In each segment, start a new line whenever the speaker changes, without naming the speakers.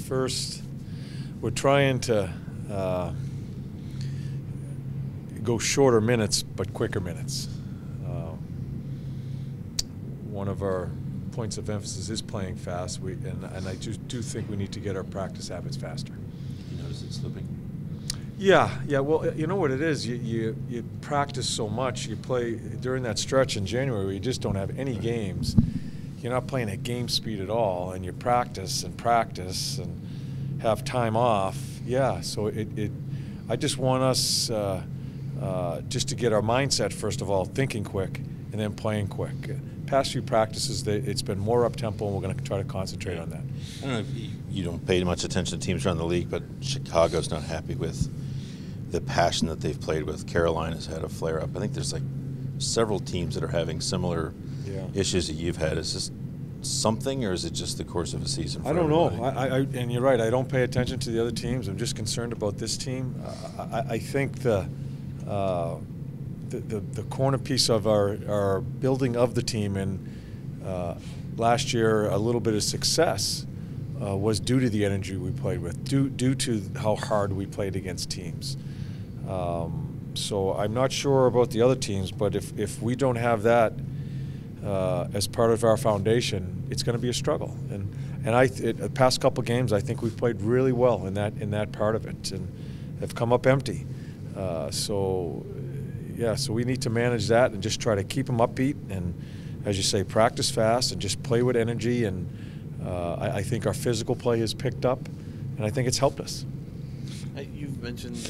First, we're trying to go shorter minutes but quicker minutes. One of our points of emphasis is playing fast, and I do think we need to get our practice habits faster.
You notice it slipping?
Yeah. Well, you know what it is. You practice so much. You play during that stretch in January where you just don't have any games. You're not playing at game speed at all, and you practice and have time off. Yeah. So I just want us just to get our mindset, first of all, thinking quick and then playing quick. Past few practices, it's been more up-tempo, and we're going to try to concentrate on that.
I don't know if you don't pay much attention to teams around the league, but Chicago's not happy with the passion that they've played with. Carolina's had a flare-up. I think there's like several teams that are having similar issues that you've had. Is this something, or is it just the course of a season for
I don't
everybody?
know. And you're right. I don't pay attention to the other teams. I'm just concerned about this team. I think the corner piece of our building of the team, and last year a little bit of success was due to the energy we played with, due to how hard we played against teams. So I'm not sure about the other teams, but if we don't have that as part of our foundation, it's going to be a struggle. And the past couple games, I think we've played really well in that part of it, and have come up empty. So we need to manage that and just try to keep them upbeat and, as you say, practice fast and just play with energy. And I think our physical play has picked up, and I think it's helped us.
You've mentioned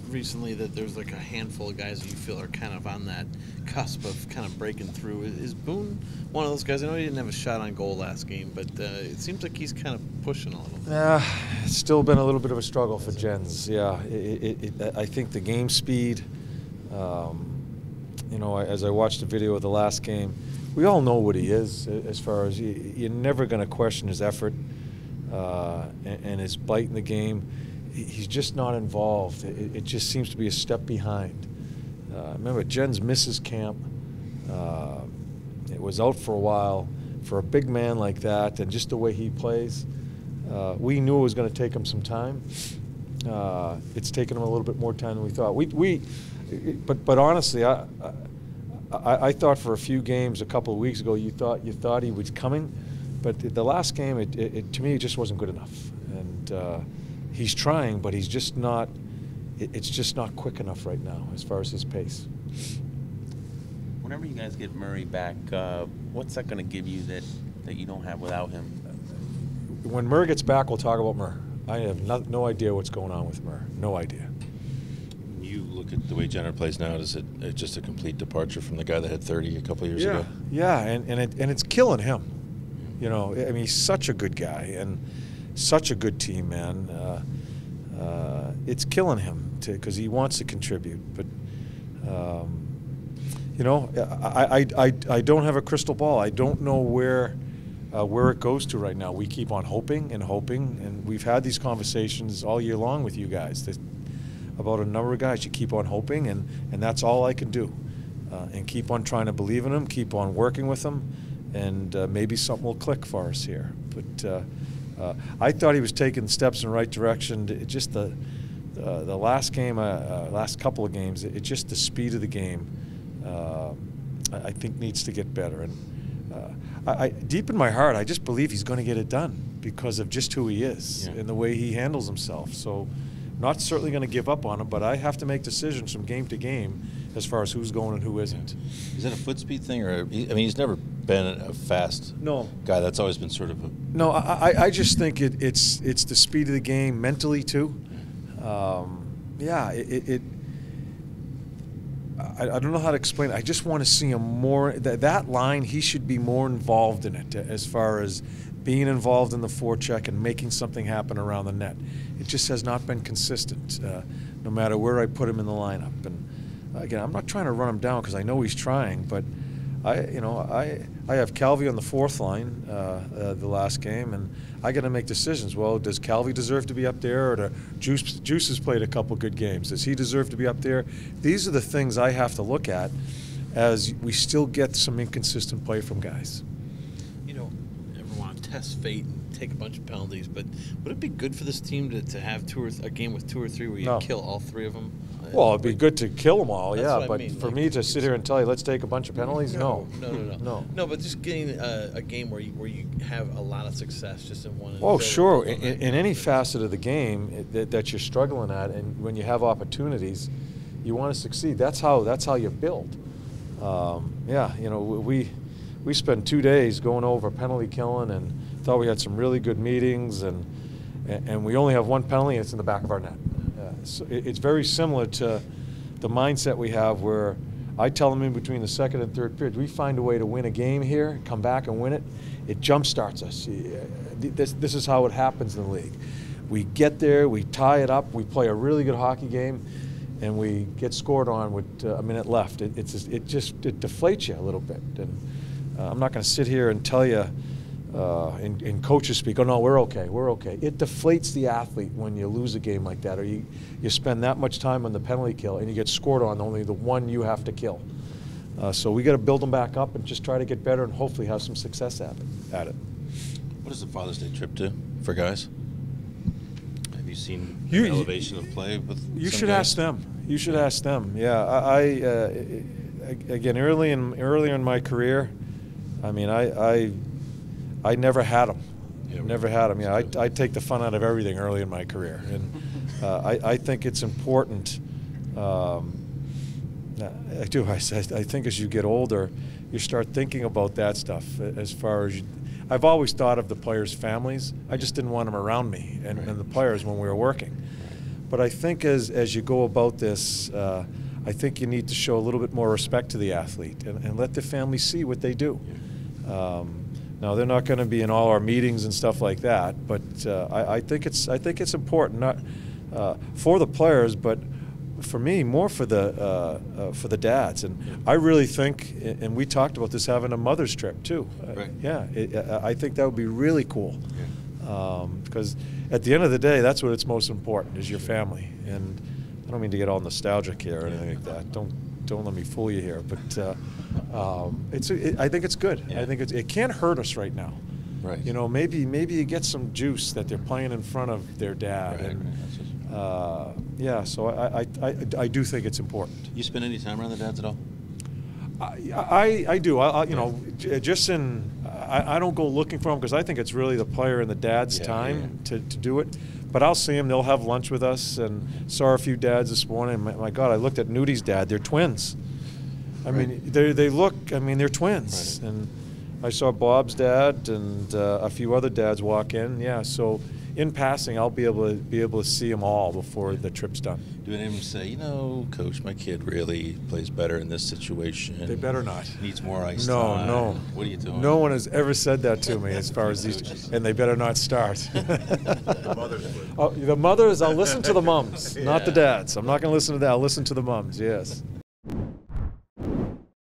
recently that there's like a handful of guys that you feel are kind of on that cusp of kind of breaking through. Is Boone one of those guys? I know he didn't have a shot on goal last game, but it seems like he's kind of pushing a little bit.
Yeah, it's still been a little bit of a struggle for Jens. Yeah, I think the game speed, as I watched the video of the last game, we all know what he is as far as you're never going to question his effort and his bite in the game. He's just not involved. It just seems to be a step behind. Remember, Jens misses camp. It was out for a while. For a big man like that, and just the way he plays, we knew it was going to take him some time. It's taken him a little bit more time than we thought. But honestly, I thought for a few games a couple of weeks ago, you thought he was coming, but the last game, to me, it just wasn't good enough. And he's trying, but he's just not. It's just not quick enough right now as far as his pace.
Whenever you guys get Murray back, what's that going to give you that you don't have without him?
When Murray gets back, we'll talk about Murray. I have no idea what's going on with Murray. No idea.
You look at the way Jenner plays now. Is it just a complete departure from the guy that had 30 a couple of years ago?
Yeah, and it's killing him. You know, I mean, he's such a good guy and such a good team man. It's killing him because he wants to contribute, but I don't have a crystal ball. I don't know where it goes to right now. We keep on hoping and hoping, and we've had these conversations all year long with you guys about a number of guys. You keep on hoping, and that's all I can do, and keep on trying to believe in them, keep on working with them, and maybe something will click for us here. But I thought he was taking steps in the right direction. Just the last game, last couple of games, it's just the speed of the game. I think needs to get better, and deep in my heart, I just believe he's going to get it done because of just who he is and the way he handles himself. So, not certainly going to give up on him, but I have to make decisions from game to game as far as who's going and who isn't.
Is that a foot speed thing, or he's never been a fast guy. That's always been sort of a.
No, I just think it's the speed of the game mentally too. I don't know how to explain it. I just want to see him more. That line, he should be more involved in it as far as being involved in the forecheck and making something happen around the net. It just has not been consistent, no matter where I put him in the lineup. And again, I'm not trying to run him down because I know he's trying, but I have Calvi on the fourth line the last game, and I got to make decisions. Well, does Calvi deserve to be up there, or Juice has played a couple good games? Does he deserve to be up there? These are the things I have to look at as we still get some inconsistent play from guys.
You don't ever want to test fate and take a bunch of penalties, but would it be good for this team to have a game with 2 or 3 where you kill all 3 of them?
Well, it'd be good to kill them all,
That's
yeah.
what I
But
mean,
for
like,
me to sit here and tell you, let's take a bunch of penalties, no.
No, but just getting a game where you have a lot of success just in one.
Oh, sure. In any facet of the game that you're struggling at, and when you have opportunities, you want to succeed. That's how you build. Yeah, you know, we spent 2 days going over penalty killing, and thought we had some really good meetings, and we only have 1 penalty, and it's in the back of our net. So it's very similar to the mindset we have, where I tell them in between the second and third period, we find a way to win a game here, come back and win it. It jumpstarts us. This is how it happens in the league. We get there, we tie it up, we play a really good hockey game, and we get scored on with a minute left. It deflates you a little bit. And I'm not going to sit here and tell you in coaches speak, oh no, we're okay. It deflates the athlete when you lose a game like that, or you spend that much time on the penalty kill and you get scored on only the one you have to kill. So we got to build them back up and just try to get better and hopefully have some success at it.
What does the Father's Day trip do for guys? Have you seen an elevation of play with
You
some
should
guys?
ask them. You should ask them. Yeah, again, earlier in my career, I mean, I never had them. Never had them. Yeah, I take the fun out of everything early in my career, and I think it's important. I do. I think as you get older, you start thinking about that stuff. As far as I've always thought of the players' families. I just didn't want them around me and the players when we were working. But I think as you go about this, I think you need to show a little bit more respect to the athlete and let the family see what they do. Now they're not going to be in all our meetings and stuff like that, but I think it's important, not for the players, but for me more for the dads. And I really think, and we talked about this, having a mother's trip too. Yeah, I think that would be really cool, because at the end of the day, that's what it's most important, is your family. And I don't mean to get all nostalgic here or anything like that. Don't let me fool you here, but I think it's good. I think it can't hurt us right now.
Right.
You know, maybe you get some juice that they're playing in front of their dad, yeah. So I do think it's important.
You spend any time around the dads at all?
I do. You know, just I don't go looking for them, because I think it's really the player and the dad's time to do it. But I'll see them. They'll have lunch with us, and saw a few dads this morning. My God, I looked at Nudi's dad. They're twins. I mean, they look. I mean, they're twins. Right. And I saw Bob's dad and a few other dads walk in. Yeah. So in passing, I'll be able to see them all before the trip's done.
Do any of them say, you know, Coach, my kid really plays better in this situation?
They better not.
Needs more ice time.
No.
What are you doing?
No one has ever said that to me, as far as these, and they better not start. The mothers, I'll listen to the mums, not the dads. I'm not going to listen to that. I'll listen to the mums. Yes.